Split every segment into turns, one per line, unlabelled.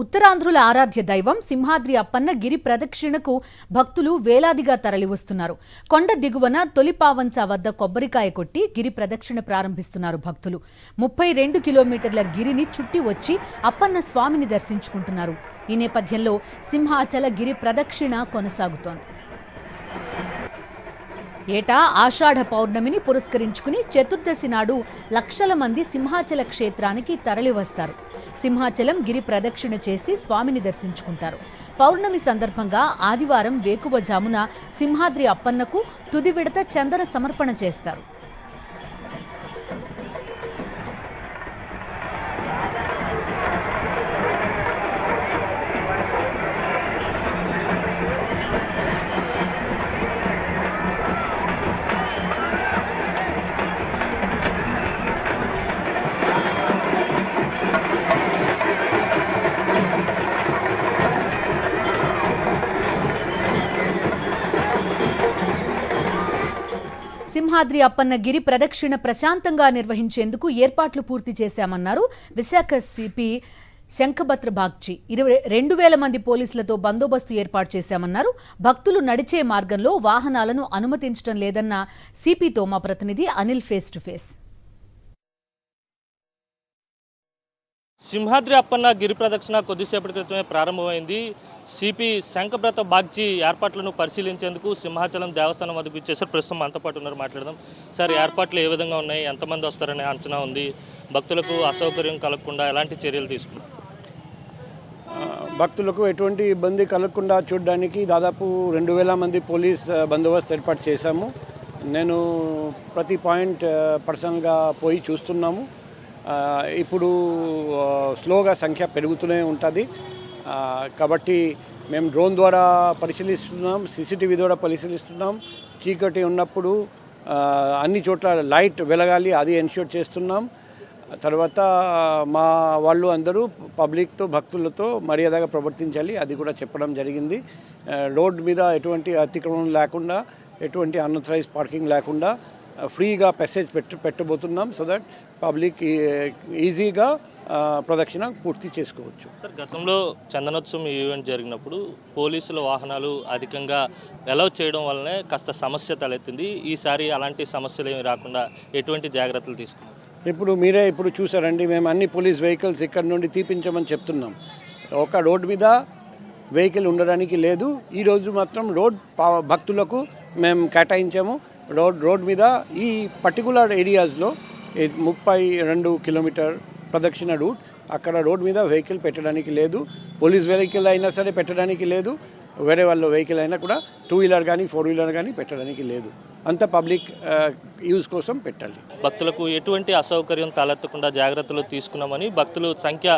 ఉత్తరాంధ్రుల ఆరాధ్య దైవం సింహాద్రి అప్పన్న గిరి ప్రదక్షిణకు భక్తులు వేలాదిగా తరలివస్తున్నారు. కొండ దిగువన తొలిపావంచ వద్ద కొబ్బరికాయ కొట్టి గిరి ప్రదక్షిణ ప్రారంభిస్తున్నారు భక్తులు. 32 కిలోమీటర్ల గిరిని చుట్టి వచ్చి అప్పన్న స్వామిని దర్శించుకుంటున్నారు. ఈ నేపథ్యంలో సింహాచల గిరి ప్రదక్షిణ కొనసాగుతోంది. ఏటా ఆషాఢ పౌర్ణమిని పురస్కరించుకుని చతుర్దశి నాడు లక్షల మంది సింహాచల క్షేత్రానికి తరలివస్తారు. సింహాచలం గిరి ప్రదక్షిణ చేసి స్వామిని దర్శించుకుంటారు. పౌర్ణమి సందర్భంగా ఆదివారం వేకువజామున సింహాద్రి అప్పన్నకు తుది విడత చందన సమర్పణ చేస్తారు. సింహాద్రి అప్పన్న గిరి ప్రదక్షిణ ప్రశాంతంగా నిర్వహించేందుకు ఏర్పాట్లు పూర్తి చేశామన్నారు విశాఖ సిపి శంఖభద్ర బాగ్చి. 2,000 మంది పోలీసులతో బందోబస్తు ఏర్పాటు చేశామన్నారు. భక్తులు నడిచే మార్గంలో వాహనాలను అనుమతించడం లేదన్న సిపితో మా ప్రతినిధి Anil face to face.
Simhadri Appanna గిరి ప్రదక్షిణ కొద్దిసేపటి క్రితమే ప్రారంభమైంది. సిపి శంఖభద్ర బాగ్చి ఏర్పాట్లను పరిశీలించేందుకు సింహాచలం దేవస్థానం వద్దకు ఇచ్చేసారు. ప్రస్తుతం మనతో పాటు ఉన్నారు, మాట్లాడదాం. సార్, ఏర్పాట్లు ఏ విధంగా ఉన్నాయి, ఎంతమంది వస్తారనే అంచనా ఉంది, భక్తులకు అసౌకర్యం కలగకుండా ఎలాంటి చర్యలు తీసుకున్నారు?
భక్తులకు ఎటువంటి ఇబ్బంది కలగకుండా చూడడానికి దాదాపు 2,000 మంది పోలీస్ బందోబస్తు ఏర్పాటు చేశాము. నేను ప్రతి పాయింట్ పర్సనల్గా పోయి చూస్తున్నాము. ఇప్పుడు స్లోగా సంఖ్య పెరుగుతూనే ఉంటుంది కాబట్టి మేము డ్రోన్ ద్వారా పరిశీలిస్తున్నాం, సీసీటీవీ ద్వారా పరిశీలిస్తున్నాం. చీకటి ఉన్నప్పుడు అన్ని చోట్ల లైట్ వెలగాలి, అది ఎన్ష్యూర్ చేస్తున్నాం. తర్వాత మా వాళ్ళు అందరూ పబ్లిక్తో భక్తులతో మర్యాదగా ప్రవర్తించాలి, అది కూడా చెప్పడం జరిగింది. రోడ్ మీద ఎటువంటి అతిక్రమణం లేకుండా, ఎటువంటి అన్అథరైజ్డ్ పార్కింగ్ లేకుండా ఫ్రీగా ప్యాసేజ్ పెట్టబోతున్నాం. సో దట్ పబ్లిక్ ఈజీగా ప్రదక్షిణ పూర్తి చేసుకోవచ్చు.
సార్, గతంలో చందనోత్సవం ఈవెంట్ జరిగినప్పుడు పోలీసుల వాహనాలు అధికంగా అలౌ చేయడం వల్లనే కాస్త సమస్య తలెత్తింది. ఈసారి అలాంటి సమస్యలు ఏమి రాకుండా ఎటువంటి జాగ్రత్తలు తీసుకున్నారు?
మీరే చూసారండి, మేము అన్ని పోలీస్ వెహికల్స్ ఇక్కడ నుండి తీపించమని చెప్తున్నాం. ఒక రోడ్ మీద వెహికల్ ఉండడానికి లేదు. ఈరోజు మాత్రం రోడ్ భక్తులకు మేము కేటాయించాము. రోడ్ మీద ఈ పర్టికులర్ ఏరియాస్లో 32 కిలోమీటర్ ప్రదక్షిణ రూట్, అక్కడ రోడ్ మీద వెహికల్ పెట్టడానికి లేదు. పోలీస్ వెహికల్ అయినా సరే పెట్టడానికి లేదు, వేరే వాళ్ళ వెహికల్ అయినా కూడా 2 వీలర్ కానీ 4 వీలర్ కానీ పెట్టడానికి లేదు. అంత పబ్లిక్ యూజ్ కోసం పెట్టాలి.
భక్తులకు ఎటువంటి అసౌకర్యం తలెత్తకుండా జాగ్రత్తలు తీసుకున్నామని, భక్తుల సంఖ్య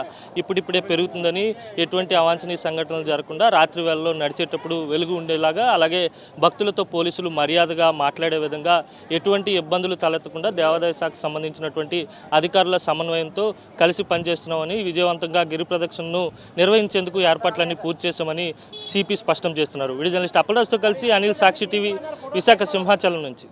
ఇప్పుడిప్పుడే పెరుగుతుందని, ఎటువంటి అవాంఛనీయ సంఘటనలు జరగకుండా రాత్రి వేళల్లో నడిచేటప్పుడు వెలుగు ఉండేలాగా, అలాగే భక్తులతో పోలీసులు మర్యాదగా మాట్లాడే విధంగా ఎటువంటి ఇబ్బందులు తలెత్తకుండా దేవాదాయ శాఖకు సంబంధించినటువంటి అధికారుల సమన్వయంతో కలిసి పనిచేస్తున్నామని, విజయవంతంగా గిరి ప్రదక్షిణను నిర్వహించేందుకు ఏర్పాట్లన్నీ పూర్తి చేశామని సిపి స్పష్టం చేస్తున్నారు. వీడియో జర్నలిస్ట్ అప్పలరాజుతో కలిసి అనిల్, సాక్షి టీవీ, విశాఖ సింహాచలం నుంచి.